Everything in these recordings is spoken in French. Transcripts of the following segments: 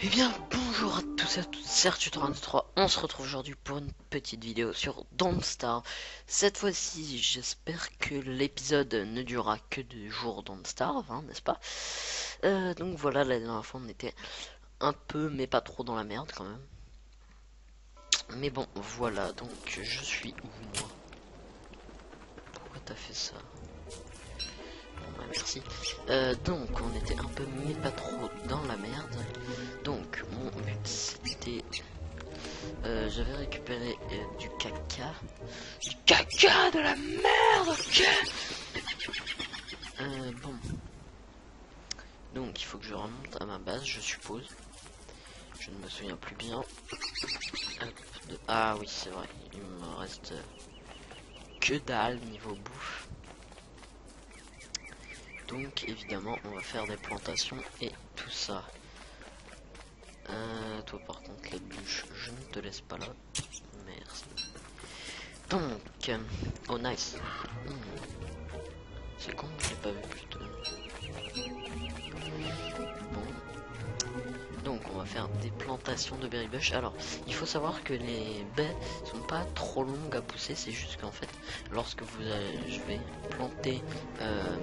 Eh bien, bonjour à tous et à toutes, c'est Arthur33, on se retrouve aujourd'hui pour une petite vidéo sur Don't Starve. Cette fois-ci, j'espère que l'épisode ne durera que 2 jours Don't Starve, hein, n'est-ce pas? Donc voilà, la dernière fois on était un peu, mais pas trop dans la merde quand même. Mais bon, voilà, donc je suis où moi? Pourquoi t'as fait ça? Bon bah merci. Donc on était un peu, mais pas trop dans la merde. Donc mon but c'était... j'avais récupéré du caca. Du caca, de la merde, ok. Bon. Donc il faut que je remonte à ma base, je suppose. Je ne me souviens plus bien. Ah oui, c'est vrai. Il me reste que dalle niveau bouffe. Donc évidemment, on va faire des plantations et tout ça. Toi par contre, les bûches, je ne te laisse pas là. Merci. Donc, oh nice. C'est con, je l'ai pas vu plus tôt. Bon. Donc on va faire des plantations de berry bush. Alors il faut savoir que les baies sont pas trop longues à pousser, c'est juste qu'en fait lorsque je vais planter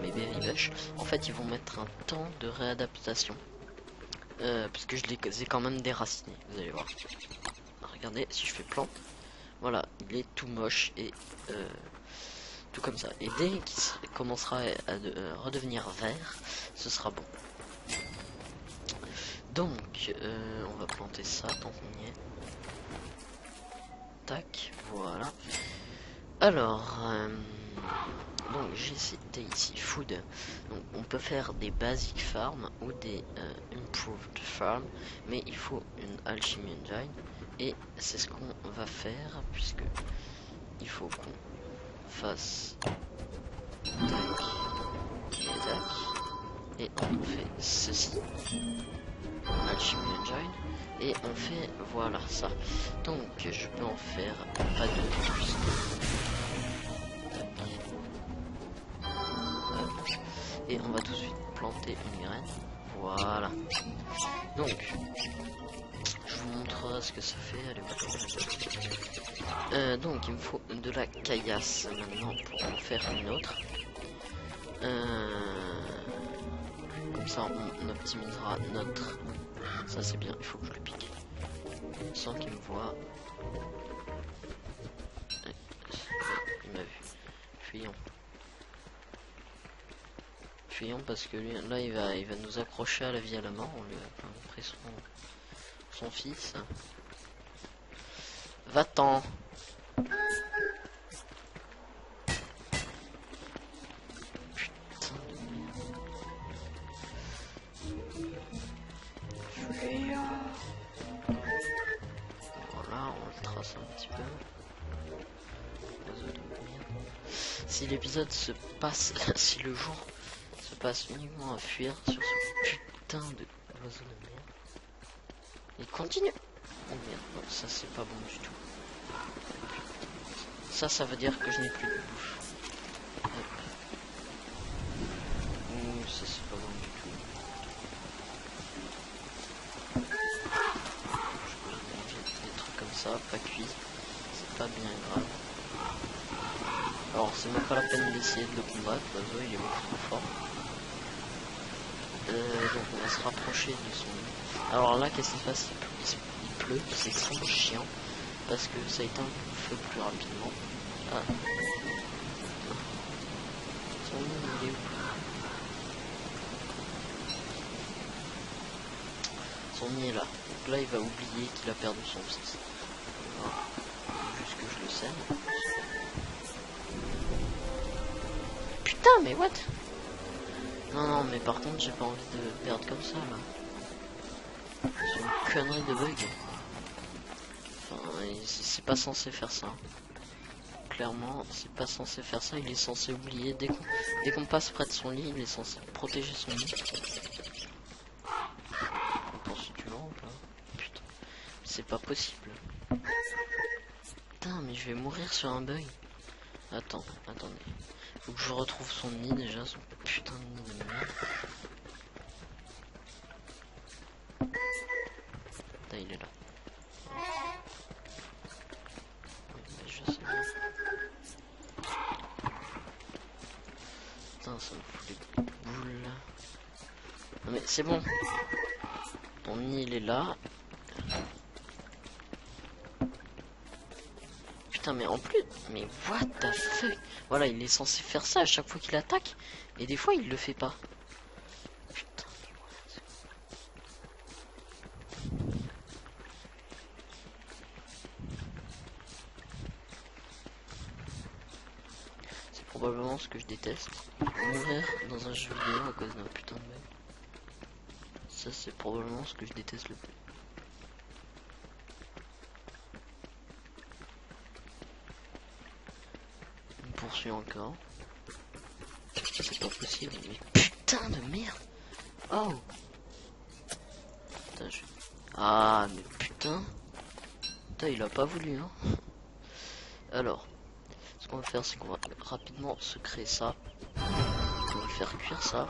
mes berry bush, en fait ils vont mettre un temps de réadaptation. Puisque je les ai quand même déracinés, vous allez voir. Regardez, si je fais plante, voilà, il est tout moche et tout comme ça. Et dès qu'il commencera à redevenir vert, ce sera bon. Donc, on va planter ça tant qu'on y est. Tac, voilà. Alors, donc j'ai cité ici food. Donc, on peut faire des basic farm ou des improved farm, mais il faut une alchemy engine et c'est ce qu'on va faire puisque il faut qu'on fasse tac et tac et on fait ceci. Alchemy Engine et on fait voilà ça. Donc je peux en faire pas de plus. Et on va tout de suite planter une graine. Voilà. Donc je vous montrerai ce que ça fait. Allez, donc il me faut de la caillasse maintenant pour en faire une autre. Comme ça on optimisera notre... Ça c'est bien, il faut que je le pique. Sans qu'il me voit. Il m'a vu. Fuyons. Fuyons parce que lui, là il va nous accrocher à la vie à la mort. On lui a pris son fils. Va-t'en. Voilà, on le trace un petit peu. Si l'épisode se passe, si le jour se passe uniquement à fuir sur ce putain de oiseau de merde. Il continue. Oh merde, non, ça c'est pas bon du tout. Ça veut dire que je n'ai plus de bouffe. Hop. Ouh, ça c'est pas bon du tout. Je peux manger des trucs comme ça, pas cuit. C'est pas bien grave. Alors c'est même pas la peine d'essayer de le combattre, l'oiseau il est beaucoup trop fort. Donc on va se rapprocher de son... Alors là qu'est-ce qui se passe? Il pleut, c'est trop chiant. Parce que ça éteint le feu plus rapidement. Ah. Son nid il est où? Son nid est là. Donc là il va oublier qu'il a perdu son fils. Voilà. Juste que je le sème. Putain mais what? Non mais par contre j'ai pas envie de perdre comme ça là. C'est une connerie de bug. Enfin c'est pas censé faire ça. Clairement c'est pas censé faire ça, il est censé oublier dès qu'on passe près de son lit, il est censé protéger son lit. Tu vois ou pas? Putain, c'est pas possible. Putain mais je vais mourir sur un bug. Attendez. Faut que je retrouve son nid déjà, son putain de nid de merde. Putain, il est là. Oui, mais je sais bien. Putain, ça me fout les boules. Non mais c'est bon. Ton nid il est là. Putain mais en plus, mais what the fuck. Voilà, il est censé faire ça à chaque fois qu'il attaque. Et des fois il le fait pas. Putain mais what. C'est probablement ce que je déteste. Mourir dans un jeu vidéo à cause d'un putain de bug. Ça c'est probablement ce que je déteste le plus. Il me poursuit encore. C'est pas possible, mais putain de merde. Oh putain, ah mais putain. Putain il a pas voulu hein. Alors, ce qu'on va faire c'est qu'on va rapidement se créer ça. On va faire cuire ça.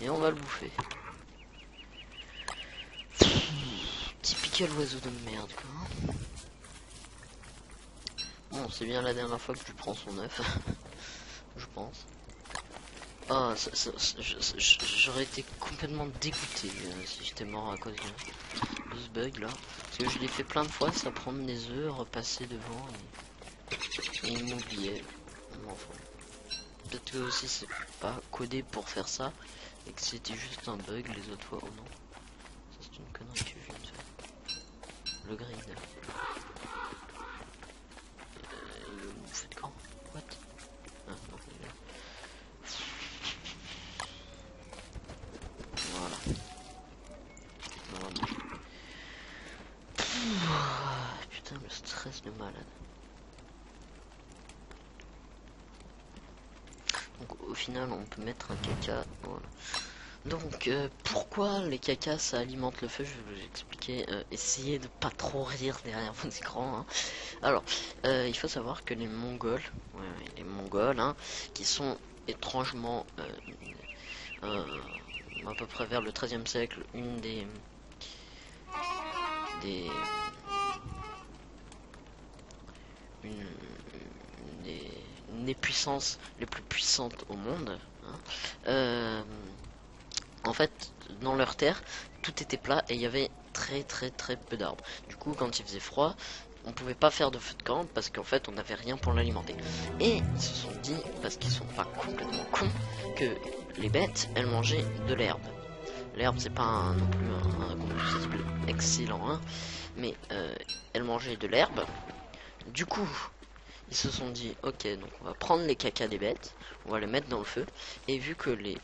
Et on va le bouffer. Typical oiseau de merde quoi. Bon c'est bien la dernière fois que je prends son œuf. Je pense. Ah, j'aurais été complètement dégoûté si j'étais mort à cause de ce bug là. Parce que je l'ai fait plein de fois, ça prendre des œufs, repasser devant et il m'oubliait. Enfin, peut-être que aussi c'est pas codé pour faire ça et que c'était juste un bug les autres fois. Oh non, ça c'est une connerie que je viens de faire. Le grid. Il veut me bouffer de quand? What? Ah non, il est là. Voilà. Putain, le stress de malade. Donc au final, on peut mettre un caca. Voilà. Donc pourquoi les cacas ça alimente le feu? Je vais vous expliquer. Essayez de pas trop rire derrière vos écrans. Hein. Alors, il faut savoir que les Mongols, les Mongols, hein, qui sont étrangement à peu près vers le XIIIe siècle, une des des puissances les plus puissantes au monde. Hein. En fait, dans leur terre, tout était plat et il y avait très peu d'arbres. Du coup, quand il faisait froid, on pouvait pas faire de feu de camp parce qu'en fait, on n'avait rien pour l'alimenter. Et ils se sont dit, parce qu'ils sont pas complètement cons, que les bêtes, elles mangeaient de l'herbe. L'herbe, c'est pas non plus un combustible excellent, hein, mais elles mangeaient de l'herbe. Du coup, ils se sont dit, ok, donc on va prendre les cacas des bêtes, on va les mettre dans le feu, et vu que les...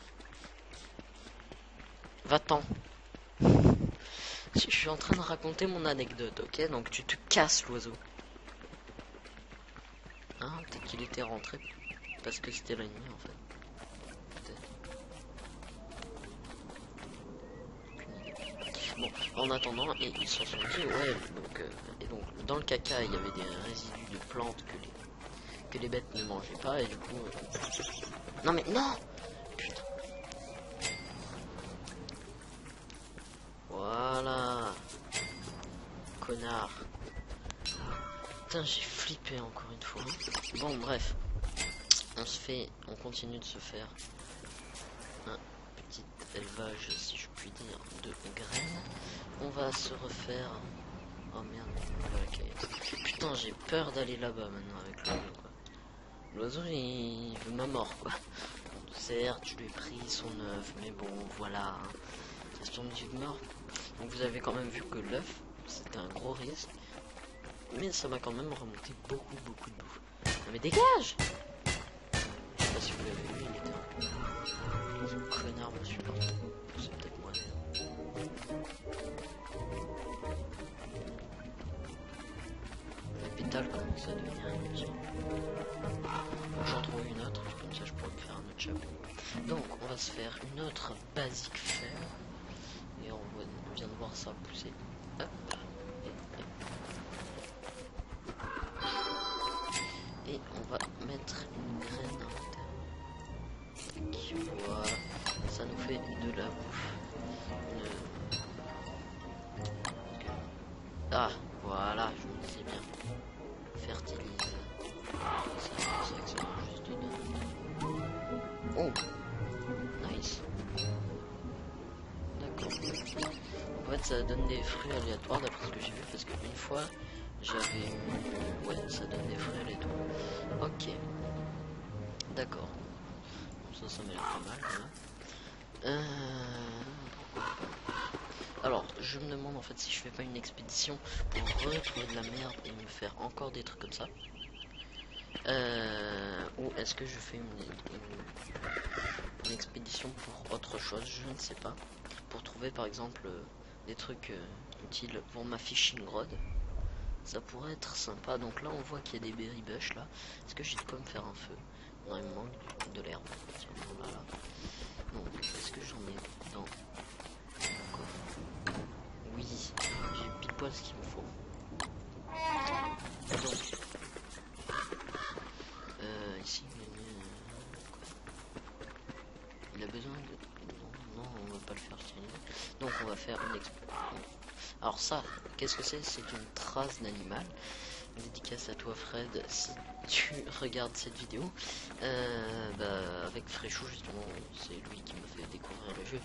Va-t'en. Je suis en train de raconter mon anecdote, ok? Donc tu te casses l'oiseau. Hein, peut-être qu'il était rentré parce que c'était la nuit en fait. Bon, en attendant, et ils se sont dit, ouais, donc, et donc dans le caca il y avait des résidus de plantes que les bêtes ne mangeaient pas, et du coup... Non mais non! Putain. Voilà. Connard. Putain, j'ai flippé encore une fois. Bon, bref. On continue de se faire un petit élevage, si je puis dire, de graines. On va se refaire... Oh merde, voilà, putain, j'ai peur d'aller là-bas maintenant avec l'oiseau, quoi. L'oiseau, il veut ma mort, quoi. Bon, certes, je lui ai pris son œuf, mais bon, voilà. Question de vie de mort. Donc vous avez quand même vu que l'œuf, c'était un gros risque. Mais ça m'a quand même remonté beaucoup de bouffe. Non mais dégage! Je sais pas si vous l'avez vu, il était un connard, me supporte. C'est peut-être moi d'ailleurs. La pétale commence à devenir inutile. J'en trouve une autre, comme ça je pourrais me faire un autre chapeau. Donc on va se faire une autre basique fer. Et on vient de voir ça pousser. Hop. Et on va mettre une graine à l'intérieur. Voilà, ça nous fait de la bouffe. Ah, voilà, je me disais bien. Fertilise. Ça accélère juste dedans. Oh, nice. D'accord. En fait, ça donne des fruits aléatoires d'après ce que j'ai vu, parce qu'une fois, j'avais eu... Ouais, ça donne des fruits aléatoires. Ok. D'accord. Ça m'a l'air pas mal, voilà. Pourquoi pas. Alors, je me demande en fait si je fais pas une expédition pour retrouver de la merde et me faire encore des trucs comme ça. Ou est-ce que je fais une expédition pour autre chose, je ne sais pas. Pour trouver par exemple des trucs utiles pour ma fishing rod. Ça pourrait être sympa. Donc là on voit qu'il y a des berry bush là. Est-ce que j'ai de quoi me faire un feu? Non, il me manque de l'herbe. Voilà. Donc est-ce que j'en ai dans le coffre? Oui, j'ai pile poil ce qu'il me faut. Donc ici il a besoin de... Non, on va pas le faire stériliser. Donc on va faire une exploration. Alors ça, qu'est-ce que c'est? C'est une trace d'animal. Dédicace à toi Fred, si tu regardes cette vidéo. Avec Fréchou justement, c'est lui qui m'a fait découvrir le jeu.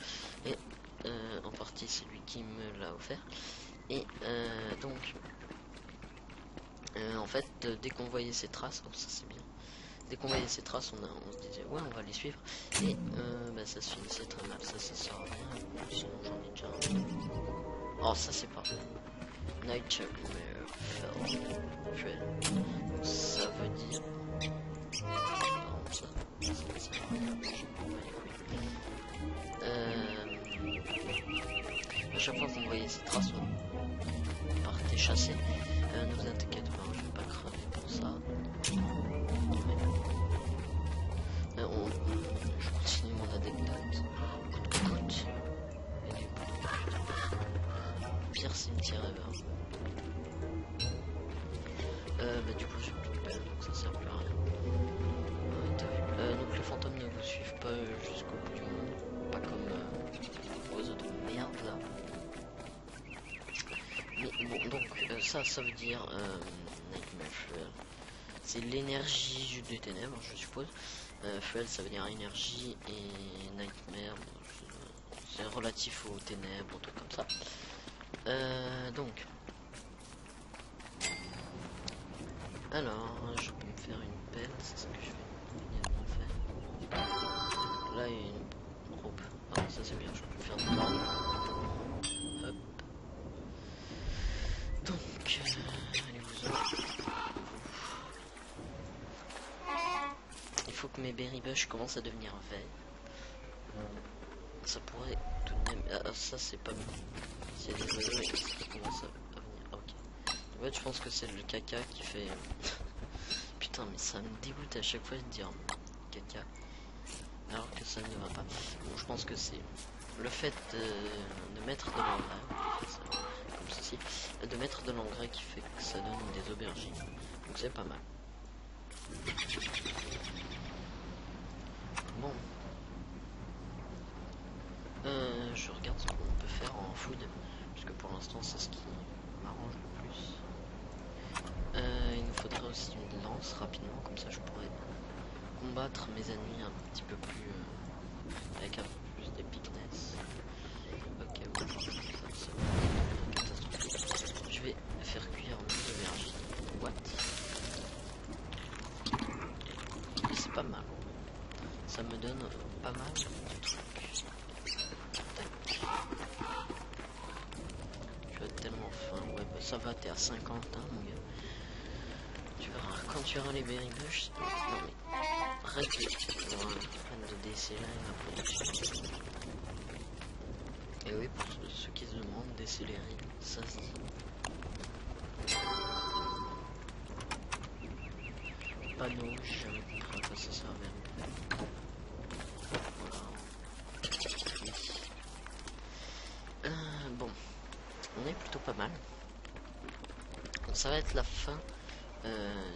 Et en partie c'est lui qui me l'a offert. Et donc, en fait, dès qu'on voyait ces traces, oh ça c'est bien. Dès qu'on voyait ces traces, on se disait ouais on va les suivre. Et ça se finissait très mal, ça sert à rien. Sinon j'en ai déjà un. Oh ça c'est pas Nightmare Fell. Ça veut dire... Non, ça sert à rien. À chaque fois qu'on voyait ces traces, on partait chasser. Ne vous inquiétez pas, je vais pas crever pour ça. Je continue mon anecdote. Coûte. Pire cimetière ever. Du coup j'ai plus de pelle, donc ça sert plus à rien. Donc les fantômes ne vous suivent pas jusqu'au bout du monde. Pas comme aux autres merdes là. Mais bon, donc ça veut dire Nightmare Fuel. C'est l'énergie des ténèbres, je suppose. Fuel ça veut dire énergie et Nightmare c'est relatif aux ténèbres, tout comme ça. Donc alors je peux me faire une pelle, c'est ce que je vais immédiatement faire. Là il y a une rope. Ah ça c'est bien, je peux faire des cordes. Hop. Donc allez-vous-en. Il faut que mes berry bush commencent à devenir verts. Ça pourrait tout de même... Ah, ça c'est pas bon. C'est des oiseaux qui commencent à venir. Ok. En fait je pense que c'est le caca qui fait... Putain mais ça me dégoûte à chaque fois de dire caca. Alors que ça ne va pas. Bon je pense que c'est le fait de mettre de l'engrais. Comme ceci. De mettre de l'engrais qui fait que ça donne des aubergines. Donc c'est pas mal. Bon. Je regarde ce qu'on peut faire en food, parce que pour l'instant c'est ce qui m'arrange le plus. Il nous faudrait aussi une lance rapidement, comme ça je pourrais combattre mes ennemis un petit peu plus avec un peu plus d'épicness. Ok, bon, ça catastrophique. Je vais faire cuire mes énergies. What? C'est pas mal. Ça me donne pas mal de trucs. Tu as tellement faim. Ouais, bah ça va, t'es à 50 hein, mon gars. Tu verras, quand tu auras les berry bush. Non mais. Arrête de déceler la production. Et oui, pour ceux qui se demandent, décélérer, ça se dit. Panneau, j'ai jamais compris à quoi ça servait. Bon, on est plutôt pas mal. Donc ça va être la fin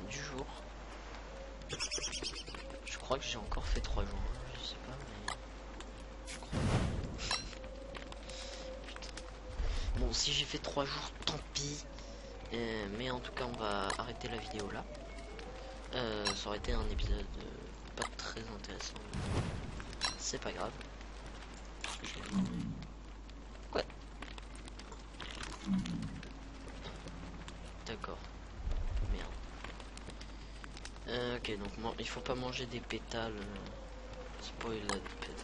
du jour. Je crois que j'ai encore fait 3 jours, je sais pas, mais je crois. Putain. Bon, si j'ai fait 3 jours, tant pis. Mais en tout cas, on va arrêter la vidéo là. Ça aurait été un épisode pas très intéressant. C'est pas grave. Ouais. D'accord. Merde. Ok, donc il faut pas manger des pétales. Spoil la pétale.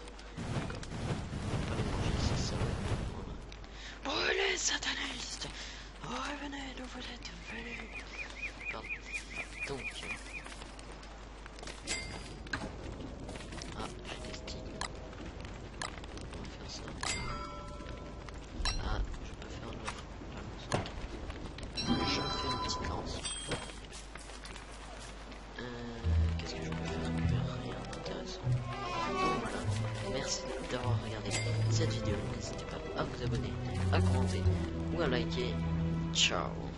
D'accord. Pas les manger, c'est ça. Voilà. Brûlez, satanistes! Revenez, nous vous êtes venus. Pardon. Donc. Ah, j'ai des stigmes. On va faire ça. Ah, je peux faire le. Je fais une petite lance. Qu'est-ce que je peux faire? Rien d'intéressant. Donc voilà. Merci d'avoir regardé cette vidéo. N'hésitez pas à vous abonner, à commenter ou à liker. Ciao.